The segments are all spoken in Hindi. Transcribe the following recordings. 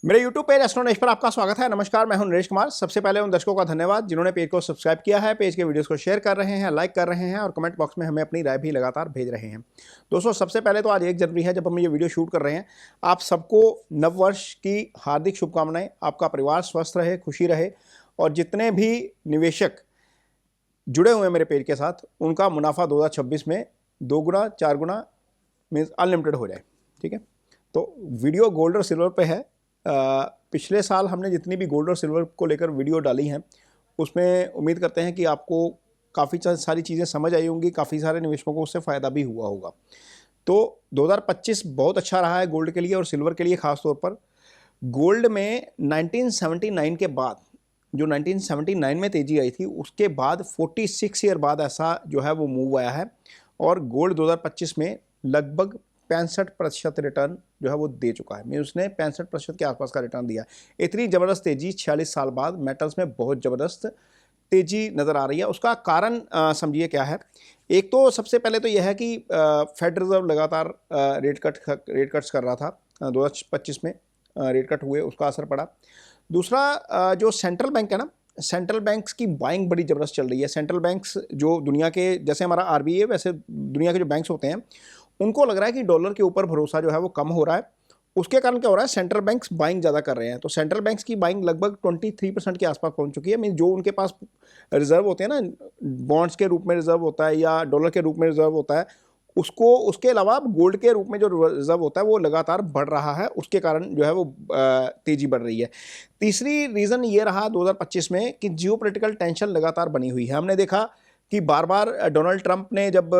मेरे YouTube पेज एस्ट्रोनॉलेज पर आपका स्वागत है। नमस्कार, मैं हूं नरेश कुमार। सबसे पहले उन दर्शकों का धन्यवाद जिन्होंने पेज को सब्सक्राइब किया है, पेज के वीडियोस को शेयर कर रहे हैं, लाइक कर रहे हैं और कमेंट बॉक्स में हमें अपनी राय भी लगातार भेज रहे हैं। दोस्तों, सबसे पहले तो आज 1 जनवरी है जब हम ये वीडियो शूट कर रहे हैं। आप सबको नववर्ष की हार्दिक शुभकामनाएं। आपका परिवार स्वस्थ रहे, खुशी रहे और जितने भी निवेशक जुड़े हुए हैं मेरे पेज के साथ, उनका मुनाफा 2026 में 2 गुना 4 गुना मीन्स अनलिमिटेड हो जाए। ठीक है, तो वीडियो गोल्ड और सिल्वर पे है। पिछले साल हमने जितनी भी गोल्ड और सिल्वर को लेकर वीडियो डाली हैं, उसमें उम्मीद करते हैं कि आपको काफ़ी सारी चीज़ें समझ आई होंगी, काफ़ी सारे निवेशकों को उससे फ़ायदा भी हुआ होगा। तो 2025 बहुत अच्छा रहा है गोल्ड के लिए और सिल्वर के लिए ख़ास तौर पर। गोल्ड में 1979 के बाद, जो 1979 में तेज़ी आई थी, उसके बाद 46 ईयर बाद ऐसा जो है वो मूव आया है और गोल्ड 2025 में लगभग 65% रिटर्न जो है वो दे चुका है। मीन उसने 65% के आसपास का रिटर्न दिया है। इतनी ज़बरदस्त तेज़ी 46 साल बाद मेटल्स में बहुत ज़बरदस्त तेज़ी नज़र आ रही है। उसका कारण समझिए क्या है। एक तो सबसे पहले तो यह है कि फेड रिज़र्व लगातार रेट कट्स कर रहा था। 2025 में रेट कट हुए, उसका असर पड़ा। दूसरा, जो सेंट्रल बैंक है ना, सेंट्रल बैंक्स की बाइंग बड़ी ज़बरदस्त चल रही है। सेंट्रल बैंक्स जो दुनिया के, जैसे हमारा आरबीआई, वैसे दुनिया के जो बैंक्स होते हैं, उनको लग रहा है कि डॉलर के ऊपर भरोसा जो है वो कम हो रहा है। उसके कारण क्या हो रहा है, सेंट्रल बैंक्स बाइंग ज़्यादा कर रहे हैं। तो सेंट्रल बैंक्स की बाइंग लगभग 23% के आसपास पहुंच चुकी है। मीन जो उनके पास रिजर्व होते हैं ना, बॉन्ड्स के रूप में रिजर्व होता है या डॉलर के रूप में रिजर्व होता है, उसको, उसके अलावा गोल्ड के रूप में जो रिजर्व होता है वो लगातार बढ़ रहा है। उसके कारण जो है वो तेज़ी बढ़ रही है। तीसरी रीज़न ये रहा 2025 में कि जियोपॉलिटिकल टेंशन लगातार बनी हुई है। हमने देखा कि बार बार डोनाल्ड ट्रंप ने जब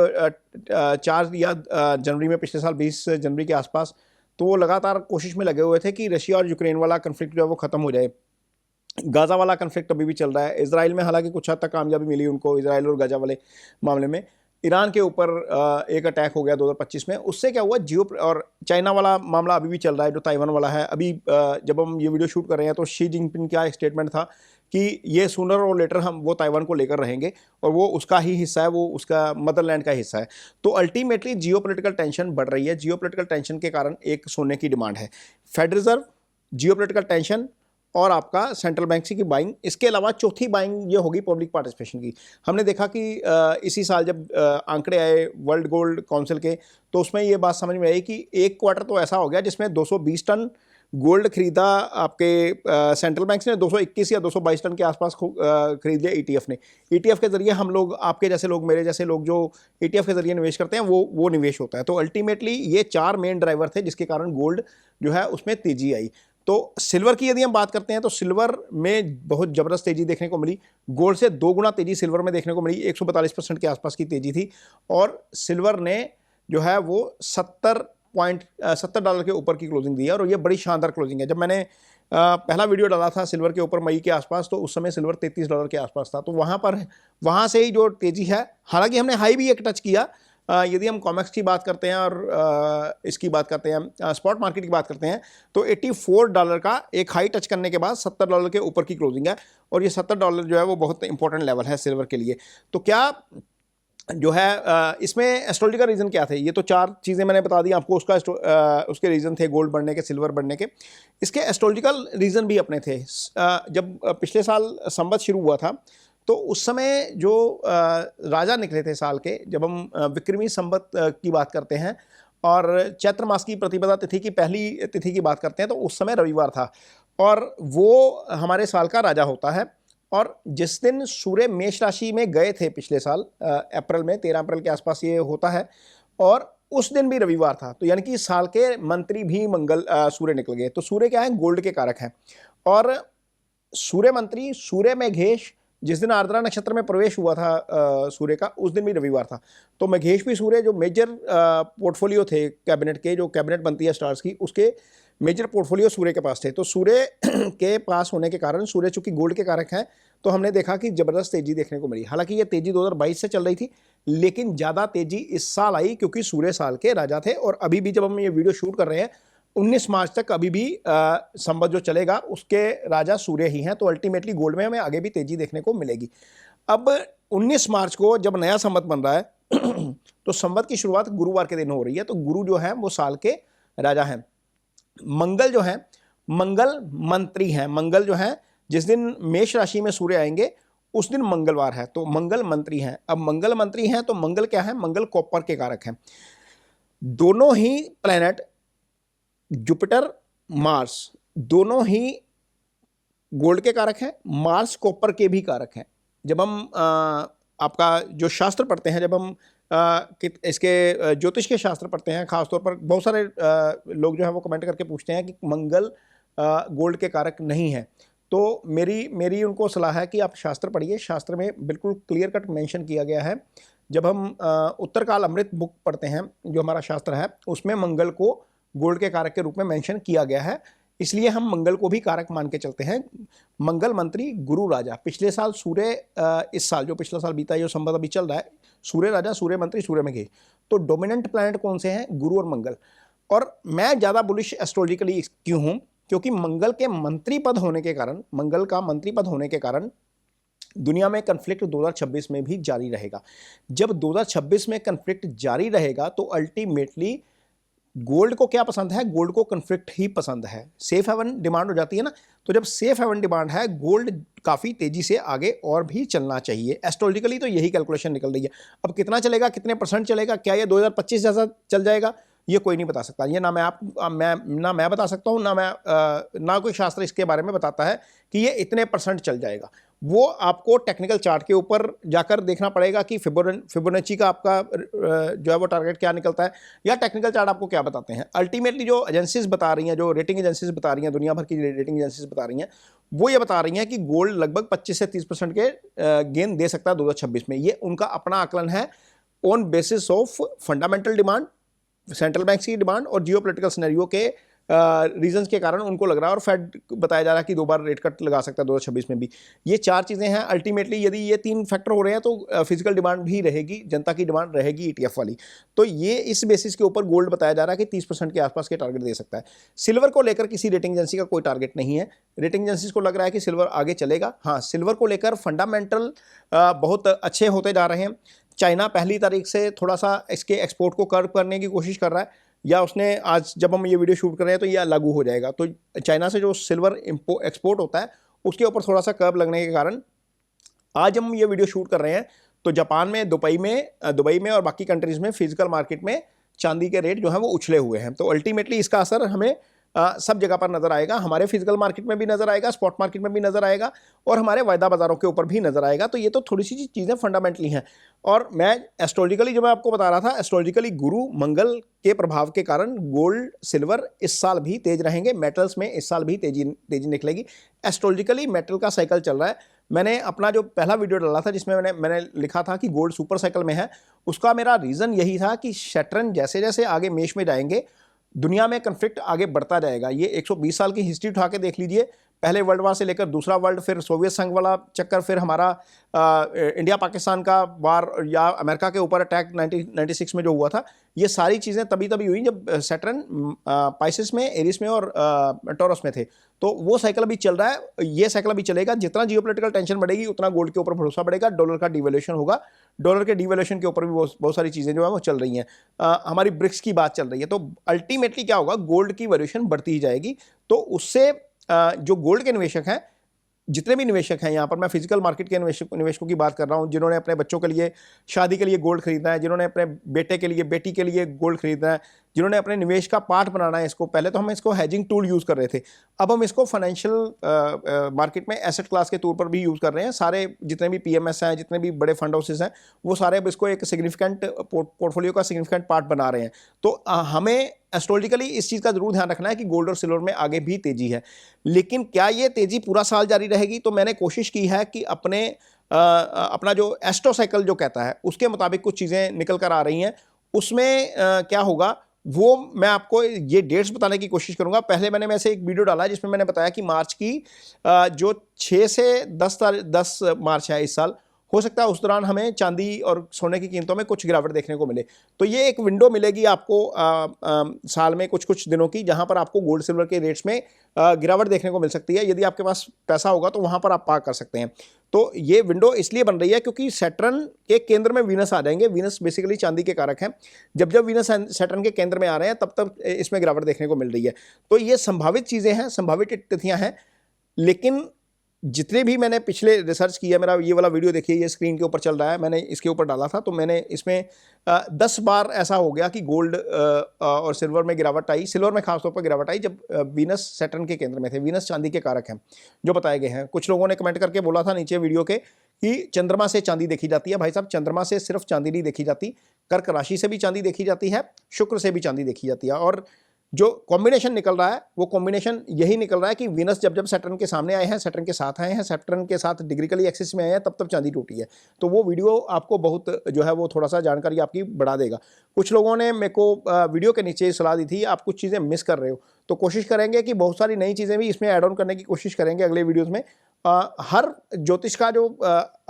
चार्ज दिया जनवरी में, पिछले साल 20 जनवरी के आसपास, तो वो लगातार कोशिश में लगे हुए थे कि रशिया और यूक्रेन वाला कन्फ्लिक्ट जो है वो ख़त्म हो जाए। गाज़ा वाला कन्फ्लिक्ट अभी भी चल रहा है। इजराइल में हालांकि कुछ हद तक कामयाबी मिली उनको, इजराइल और गाज़ा वाले मामले में। ईरान के ऊपर एक अटैक हो गया 2025 में। उससे क्या हुआ, जियो और चाइना वाला मामला अभी भी चल रहा है, जो ताइवान वाला है। अभी जब हम ये वीडियो शूट कर रहे हैं तो शी जिनपिंग का एक स्टेटमेंट था कि ये सूनर और लेटर हम वो ताइवान को लेकर रहेंगे और वो उसका ही हिस्सा है, वो उसका मदरलैंड का हिस्सा है। तो अल्टीमेटली जियोपॉलिटिकल टेंशन बढ़ रही है। जियोपॉलिटिकल टेंशन के कारण एक सोने की डिमांड है। फेड रिजर्व, जियोपॉलिटिकल टेंशन और आपका सेंट्रल बैंक की बाइंग। इसके अलावा चौथी बाइंग ये होगी पब्लिक पार्टिसिपेशन की। हमने देखा कि इसी साल जब आंकड़े आए वर्ल्ड गोल्ड काउंसिल के, तो उसमें ये बात समझ में आई कि एक क्वार्टर तो ऐसा हो गया जिसमें 220 टन गोल्ड खरीदा आपके सेंट्रल बैंक ने, 221 या 222 टन के आसपास खरीद लिया ईटीएफ ने। ईटीएफ के जरिए हम लोग, आपके जैसे लोग, मेरे जैसे लोग जो ईटीएफ के जरिए निवेश करते हैं, वो निवेश होता है। तो अल्टीमेटली ये 4 मेन ड्राइवर थे जिसके कारण गोल्ड जो है उसमें तेजी आई। तो सिल्वर की यदि हम बात करते हैं तो सिल्वर में बहुत ज़बरदस्त तेज़ी देखने को मिली। गोल्ड से 2 गुना तेज़ी सिल्वर में देखने को मिली। 142% के आसपास की तेज़ी थी और सिल्वर ने जो है वो $70 के ऊपर की क्लोजिंग दी है और ये बड़ी शानदार क्लोजिंग है। जब मैंने पहला वीडियो डाला था सिल्वर के ऊपर मई के आसपास, तो उस समय सिल्वर $33 के आसपास था। तो वहाँ से ही जो तेज़ी है, हालांकि हमने हाई भी एक टच किया। यदि हम कॉमेक्स की बात करते हैं और इसकी बात करते हैं, स्पॉट मार्केट की बात करते हैं, तो $84 का एक हाई टच करने के बाद $70 के ऊपर की क्लोजिंग है और ये $70 जो है वो बहुत इंपॉर्टेंट लेवल है सिल्वर के लिए। तो क्या जो है इसमें एस्ट्रोलॉजिकल रीज़न क्या थे, ये तो 4 चीज़ें मैंने बता दी आपको। उसके रीज़न थे गोल्ड बढ़ने के, सिल्वर बढ़ने के। इसके एस्ट्रोलॉजिकल रीज़न भी अपने थे। जब पिछले साल संवत शुरू हुआ था, तो उस समय जो राजा निकले थे साल के, जब हम विक्रमी संवत की बात करते हैं और चैत्र मास की प्रतिपदा तिथि की पहली तिथि की बात करते हैं, तो उस समय रविवार था और वो हमारे साल का राजा होता है। और जिस दिन सूर्य मेष राशि में गए थे पिछले साल अप्रैल में, 13 अप्रैल के आसपास ये होता है, और उस दिन भी रविवार था। तो यानी कि साल के मंत्री भी सूर्य निकल गए। तो सूर्य क्या है, गोल्ड के कारक हैं। और सूर्य मंत्री सूर्य मेघेश जिस दिन आर्द्रा नक्षत्र में प्रवेश हुआ था सूर्य का, उस दिन भी रविवार था। तो मेघेश भी सूर्य, जो मेजर पोर्टफोलियो थे कैबिनेट के, जो कैबिनेट बनती है स्टार्स की, उसके मेजर पोर्टफोलियो सूर्य के पास थे। तो सूर्य के पास होने के कारण, सूर्य चूंकि गोल्ड के कारक हैं, तो हमने देखा कि ज़बरदस्त तेज़ी देखने को मिली। हालांकि ये तेज़ी 2022 से चल रही थी, लेकिन ज़्यादा तेज़ी इस साल आई क्योंकि सूर्य साल के राजा थे। और अभी भी जब हम ये वीडियो शूट कर रहे हैं, 19 मार्च तक अभी भी संवत जो चलेगा उसके राजा सूर्य ही हैं। तो अल्टीमेटली गोल्ड में हमें आगे भी तेज़ी देखने को मिलेगी। अब 19 मार्च को जब नया संवत बन रहा है तो संवत की शुरुआत गुरुवार के दिन हो रही है। तो गुरु जो है वो साल के राजा हैं। मंगल जो है, मंगल मंत्री हैं। मंगल जो है, जिस दिन मेष राशि में सूर्य आएंगे उस दिन मंगलवार है, तो मंगल मंत्री हैं। अब मंगल मंत्री हैं तो मंगल क्या है, मंगल कॉपर के कारक हैं। दोनों ही प्लैनेट जुपिटर मार्स दोनों ही गोल्ड के कारक हैं, मार्स कॉपर के भी कारक हैं। जब हम आपका जो शास्त्र पढ़ते हैं, जब हम इसके ज्योतिष के शास्त्र पढ़ते हैं, खासतौर पर बहुत सारे लोग जो है वो कमेंट करके पूछते हैं कि मंगल गोल्ड के कारक नहीं है। तो मेरी उनको सलाह है कि आप शास्त्र पढ़िए। शास्त्र में बिल्कुल क्लियर कट मेंशन किया गया है। जब हम उत्तरकाल अमृत बुक पढ़ते हैं, जो हमारा शास्त्र है, उसमें मंगल को गोल्ड के कारक के रूप में मेंशन किया गया है, इसलिए हम मंगल को भी कारक मान के चलते हैं। मंगल मंत्री गुरु राजा, पिछले साल सूर्य, इस साल जो पिछला साल बीता है, जो संवत अभी चल रहा है, सूर्य राजा, सूर्य मंत्री, सूर्य में गए। तो डोमिनेंट प्लैनेट कौन से हैं, गुरु और मंगल। और मैं ज़्यादा बुलिश एस्ट्रोलॉजिकली क्यों हूँ, क्योंकि मंगल के मंत्री पद होने के कारण, मंगल का मंत्री पद होने के कारण दुनिया में कन्फ्लिक्ट 2026 में भी जारी रहेगा। जब 2026 में कन्फ्लिक्ट जारी रहेगा तो अल्टीमेटली गोल्ड को क्या पसंद है, गोल्ड को कन्फ्लिक्ट ही पसंद है। सेफ हेवन डिमांड हो जाती है ना, तो जब सेफ हेवन डिमांड है, गोल्ड काफ़ी तेजी से आगे और भी चलना चाहिए। एस्ट्रोलॉजिकली तो यही कैलकुलेशन निकल रही है। अब कितना चलेगा, कितने परसेंट चलेगा, क्या ये 2025 जैसा चल जाएगा, ये कोई नहीं बता सकता। ये ना मैं बता सकता हूँ, ना कोई शास्त्र इसके बारे में बताता है कि ये इतने परसेंट चल जाएगा। वो आपको टेक्निकल चार्ट के ऊपर जाकर देखना पड़ेगा कि फिबोनाची का आपका जो है वो टारगेट क्या निकलता है, या टेक्निकल चार्ट आपको क्या बताते हैं। अल्टीमेटली जो एजेंसीज बता रही हैं, जो रेटिंग एजेंसीज बता रही हैं, दुनिया भर की रेटिंग एजेंसीज बता रही हैं, वो ये बता रही हैं कि गोल्ड लगभग 25 से 30% के गेन दे सकता है 2026 में। ये उनका अपना आकलन है, on basis of fundamental demand, central bank की डिमांड और जियोपॉलिटिकल सिनेरियो के रीजंस के कारण उनको लग रहा है। और फेड बताया जा रहा है कि 2 बार रेट कट लगा सकता है 2026 में भी। ये 4 चीज़ें हैं। अल्टीमेटली यदि ये 3 फैक्टर हो रहे हैं तो फिजिकल डिमांड भी रहेगी, जनता की डिमांड रहेगी ETF वाली। तो ये इस बेसिस के ऊपर गोल्ड बताया जा रहा है कि 30% के आसपास के टारगेट दे सकता है। सिल्वर को लेकर किसी रेटिंग एजेंसी का कोई टारगेट नहीं है। रेटिंग एजेंसीज को लग रहा है कि सिल्वर आगे चलेगा। हाँ, सिल्वर को लेकर फंडामेंटल बहुत अच्छे होते जा रहे हैं। चाइना पहली तारीख से थोड़ा सा इसके एक्सपोर्ट को कर्व करने की कोशिश कर रहा है, या उसने आज, जब हम ये वीडियो शूट कर रहे हैं तो यह लागू हो जाएगा। तो चाइना से जो सिल्वर एक्सपोर्ट होता है उसके ऊपर थोड़ा सा कर्व लगने के कारण आज हम ये वीडियो शूट कर रहे हैं तो जापान में, दुबई में और बाकी कंट्रीज़ में फिजिकल मार्केट में चांदी के रेट जो है वो उछले हुए हैं। तो अल्टीमेटली इसका असर हमें सब जगह पर नजर आएगा। हमारे फिजिकल मार्केट में भी नजर आएगा, स्पॉट मार्केट में भी नजर आएगा, और हमारे वायदा बाजारों के ऊपर भी नजर आएगा। तो ये तो थोड़ी सी चीज़ें फंडामेंटली हैं। और मैं एस्ट्रोलॉजिकली जो मैं आपको बता रहा था, एस्ट्रोलॉजिकली गुरु मंगल के प्रभाव के कारण गोल्ड सिल्वर इस साल भी तेज रहेंगे। मेटल्स में इस साल भी तेजी निकलेगी। एस्ट्रोलॉजिकली मेटल का साइकिल चल रहा है। मैंने अपना जो पहला वीडियो डाला था जिसमें मैंने लिखा था कि गोल्ड सुपर साइकिल में है, उसका मेरा रीज़न यही था कि सैटर्न जैसे जैसे आगे मेष में जाएंगे, दुनिया में कन्फ्लिक्ट आगे बढ़ता जाएगा। ये 120 साल की हिस्ट्री उठा के देख लीजिए। पहले वर्ल्ड वार से लेकर दूसरा वर्ल्ड, फिर सोवियत संघ वाला चक्कर, फिर हमारा इंडिया पाकिस्तान का वार, या अमेरिका के ऊपर अटैक 1996 में जो हुआ था, ये सारी चीज़ें तभी हुई जब सैटर्न पाइसेस में, एरिस में और टॉरस में थे। तो वो साइकिल अभी चल रहा है, ये साइकिल अभी चलेगा। जितना जियोपॉलिटिकल टेंशन बढ़ेगी उतना गोल्ड के ऊपर भरोसा बढ़ेगा, डॉलर का डिवैल्यूएशन होगा। डॉलर के डिवैल्यूएशन के ऊपर भी बहुत सारी चीज़ें जो है वो चल रही हैं। हमारी ब्रिक्स की बात चल रही है। तो अल्टीमेटली क्या होगा, गोल्ड की वैल्यूएशन बढ़ती ही जाएगी। तो उससे जो गोल्ड के निवेशक हैं, जितने भी निवेशक हैं, यहाँ पर मैं फिजिकल मार्केट के निवेशकों की बात कर रहा हूँ, जिन्होंने अपने बच्चों के लिए शादी के लिए गोल्ड खरीदना है, जिन्होंने अपने बेटे के लिए, बेटी के लिए गोल्ड खरीदना है, जिन्होंने अपने निवेश का पार्ट बनाना है इसको। पहले तो हम इसको हेजिंग टूल यूज़ कर रहे थे, अब हम इसको फाइनेंशियल मार्केट में एसेट क्लास के तौर पर भी यूज़ कर रहे हैं। सारे जितने भी PMS हैं, जितने भी बड़े फंड हाउसेस हैं, वो सारे अब इसको एक सिग्निफिकेंट पोर्टफोलियो का सिग्निफिकेंट पार्ट बना रहे हैं। तो हमें एस्ट्रोलॉजिकली इस चीज़ का जरूर ध्यान रखना है कि गोल्ड और सिल्वर में आगे भी तेजी है। लेकिन क्या ये तेजी पूरा साल जारी रहेगी? तो मैंने कोशिश की है कि अपना जो एस्ट्रो साइकिल जो कहता है उसके मुताबिक कुछ चीज़ें निकल कर आ रही हैं। उसमें क्या होगा वो मैं आपको ये डेट्स बताने की कोशिश करूंगा। पहले मैंने एक वीडियो डाला है जिसमें मैंने बताया कि मार्च की जो 6 से 10 मार्च है इस साल, हो सकता है उस दौरान हमें चांदी और सोने की कीमतों में कुछ गिरावट देखने को मिले। तो ये एक विंडो मिलेगी आपको साल में कुछ कुछ दिनों की, जहां पर आपको गोल्ड सिल्वर के रेट्स में गिरावट देखने को मिल सकती है। यदि आपके पास पैसा होगा तो वहां पर आप पार्क कर सकते हैं। तो ये विंडो इसलिए बन रही है क्योंकि सैटर्न के केंद्र में वीनस आ जाएंगे। वीनस बेसिकली चांदी के कारक हैं। जब जब वीनस सैटर्न के केंद्र में आ रहे हैं तब तब इसमें गिरावट देखने को मिल रही है। तो ये संभावित चीजें हैं, संभावित तिथियां हैं। लेकिन जितने भी मैंने पिछले रिसर्च किया, मेरा ये वाला वीडियो देखिए, ये स्क्रीन के ऊपर चल रहा है, मैंने इसके ऊपर डाला था, तो मैंने इसमें 10 बार ऐसा हो गया कि गोल्ड और सिल्वर में गिरावट आई, सिल्वर में खासतौर पर गिरावट आई जब वीनस सैटर्न के केंद्र में थे। वीनस चांदी के कारक हैं जो बताए गए हैं। कुछ लोगों ने कमेंट करके बोला था नीचे वीडियो के कि चंद्रमा से चांदी देखी जाती है। भाई साहब, चंद्रमा से सिर्फ चांदी नहीं देखी जाती, कर्क राशि से भी चांदी देखी जाती है, शुक्र से भी चांदी देखी जाती है। और जो कॉम्बिनेशन निकल रहा है वो कॉम्बिनेशन यही निकल रहा है कि वीनस जब जब सैटर्न के सामने आए हैं, सैटर्न के साथ आए हैं, सैटर्न के साथ डिग्रिकली एक्सिस में आए हैं, तब तब चांदी टूटी है। तो वो वीडियो आपको बहुत जो है वो थोड़ा सा जानकारी आपकी बढ़ा देगा। कुछ लोगों ने मेरे को वीडियो के नीचे सलाह दी थी आप कुछ चीज़ें मिस कर रहे हो, तो कोशिश करेंगे कि बहुत सारी नई चीज़ें भी इसमें ऐड ऑन करने की कोशिश करेंगे अगले वीडियोज़ में। हर ज्योतिष का जो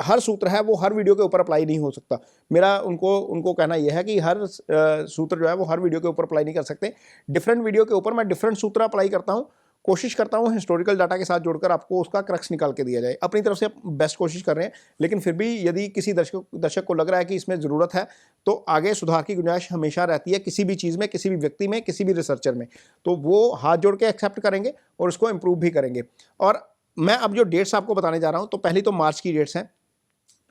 हर सूत्र है वो हर वीडियो के ऊपर अप्लाई नहीं हो सकता। मेरा उनको कहना यह है कि हर सूत्र जो है वो हर वीडियो के ऊपर अप्लाई नहीं कर सकते। डिफरेंट वीडियो के ऊपर मैं डिफरेंट सूत्र अप्लाई करता हूँ, कोशिश करता हूँ हिस्टोरिकल डाटा के साथ जोड़कर आपको उसका क्रक्स निकाल के दिया जाए। अपनी तरफ से बेस्ट कोशिश कर रहे हैं, लेकिन फिर भी यदि किसी दर्शक को लग रहा है कि इसमें ज़रूरत है तो आगे सुधार की गुंजाइश हमेशा रहती है किसी भी चीज़ में, किसी भी व्यक्ति में, किसी भी रिसर्चर में। तो वो हाथ जोड़ के एक्सेप्ट करेंगे और उसको इम्प्रूव भी करेंगे। और मैं अब जो डेट्स आपको बताने जा रहा हूं, तो पहली तो मार्च की डेट्स हैं।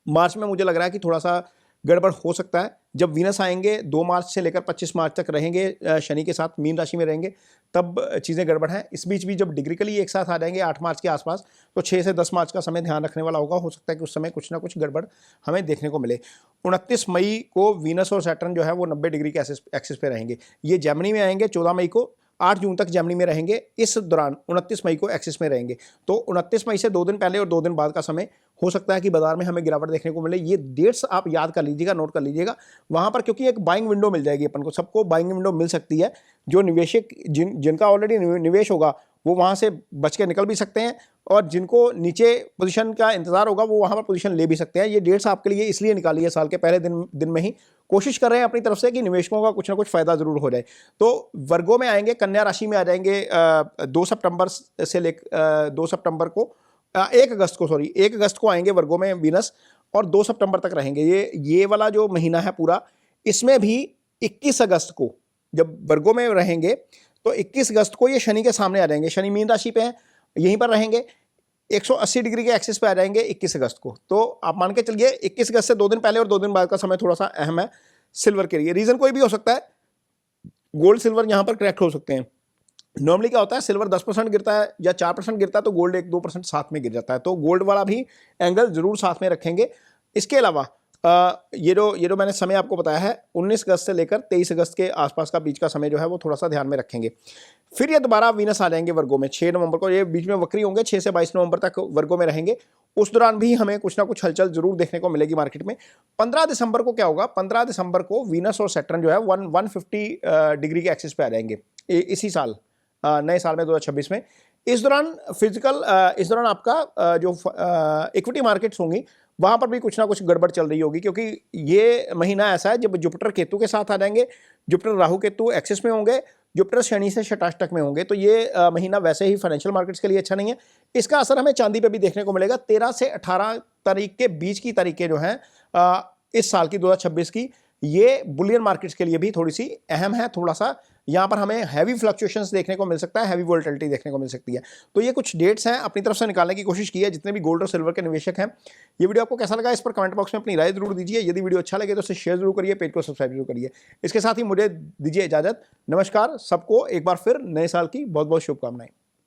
मार्च में मुझे लग रहा है कि थोड़ा सा गड़बड़ हो सकता है। जब वीनस आएंगे 2 मार्च से लेकर 25 मार्च तक रहेंगे शनि के साथ, मीन राशि में रहेंगे, तब चीज़ें गड़बड़ हैं। इस बीच भी जब डिग्रिकली एक साथ आ जाएंगे 8 मार्च के आसपास, तो 6 से 10 मार्च का समय ध्यान रखने वाला होगा। हो सकता है कि उस समय कुछ ना कुछ गड़बड़ हमें देखने को मिले। 29 मई को वीनस और सैटर्न जो है वो 90 डिग्री के एक्सिस पे रहेंगे। ये जेमिनी में आएंगे 14 मई को, 8 जून तक जेमिनी में रहेंगे। इस दौरान 29 मई को एक्सिस में रहेंगे। तो 29 मई से 2 दिन पहले और 2 दिन बाद का समय हो सकता है कि बाजार में हमें गिरावट देखने को मिले। ये डेट्स आप याद कर लीजिएगा, नोट कर लीजिएगा वहां पर, क्योंकि एक बाइंग विंडो मिल जाएगी अपन को। सबको बाइंग विंडो मिल सकती है। जो निवेशक जिनका ऑलरेडी निवेश होगा वो वहां से बच के निकल भी सकते हैं, और जिनको नीचे पोजीशन का इंतजार होगा वो वहां पर पोजीशन ले भी सकते हैं। ये डेट्स आपके लिए इसलिए निकाली है साल के पहले दिन में ही। कोशिश कर रहे हैं अपनी तरफ से कि निवेशकों का कुछ ना कुछ फायदा जरूर हो जाए। तो वर्गों में आएंगे, कन्या राशि में आ जाएंगे 2 सितंबर से लेकर 2 सितंबर को 1 अगस्त को आएंगे वर्गों में वीनस, और 2 सितंबर तक रहेंगे। ये वाला जो महीना है पूरा, इसमें भी 21 अगस्त को जब वर्गों में रहेंगे तो 21 अगस्त को ये शनि के सामने आ जाएंगे। शनि मीन राशि पे हैं, यहीं पर रहेंगे, 180 डिग्री के एक्सिस पे आ जाएंगे 21 अगस्त को। तो आप मान के चलिए 21 अगस्त से 2 दिन पहले और 2 दिन बाद का समय थोड़ा सा अहम है सिल्वर के लिए। रीजन कोई भी हो सकता है, गोल्ड सिल्वर यहां पर करेक्ट हो सकते हैं। नॉर्मली क्या होता है, सिल्वर 10% गिरता है या 4% गिरता है तो गोल्ड 1-2% साथ में गिर जाता है। तो गोल्ड वाला भी एंगल जरूर साथ में रखेंगे। इसके अलावा ये जो मैंने समय आपको बताया है 19 अगस्त से लेकर 23 अगस्त के आसपास का बीच का समय जो है वो थोड़ा सा ध्यान में रखेंगे। फिर ये दोबारा वीनस आ जाएंगे वर्गों में 6 नवंबर को। ये बीच में वक्री होंगे, 6 से 22 नवंबर तक वर्गों में रहेंगे। उस दौरान भी हमें कुछ ना कुछ हलचल जरूर देखने को मिलेगी मार्केट में। 15 दिसंबर को क्या होगा, 15 दिसंबर को वीनस और सैटर्न जो है 150 डिग्री के एक्सिस पे आ जाएंगे इसी साल, नए साल में 2026 में। इस दौरान आपका जो इक्विटी मार्केट्स होंगी वहां पर भी कुछ ना कुछ गड़बड़ चल रही होगी, क्योंकि ये महीना ऐसा है जब जुपिटर केतु के साथ आ जाएंगे। जुपिटर राहु केतु एक्सिस में होंगे, जुपिटर शनि से षटाष्टक में होंगे। तो ये महीना वैसे ही फाइनेंशियल मार्केट्स के लिए अच्छा नहीं है। इसका असर हमें चांदी पे भी देखने को मिलेगा। 13 से 18 तारीख के बीच की तारीखें जो हैं इस साल की 2026 की, ये बुलियन मार्केट्स के लिए भी थोड़ी सी अहम है। थोड़ा सा यहाँ पर हमें हैवी फ्लक्चुएशंस देखने को मिल सकता है, हैवी वोलेटिलिटी देखने को मिल सकती है। तो ये कुछ डेट्स हैं, अपनी तरफ से निकालने की कोशिश की है जितने भी गोल्ड और सिल्वर के निवेशक हैं। ये वीडियो आपको कैसा लगा इस पर कमेंट बॉक्स में अपनी राय जरूर दीजिए। यदि वीडियो अच्छा लगे तो उसे शेयर जरूर करिए, पेज को सब्सक्राइब जरूर करिए। इसके साथ ही मुझे दीजिए इजाजत। नमस्कार सबको, एक बार फिर नए साल की बहुत बहुत शुभकामनाएं।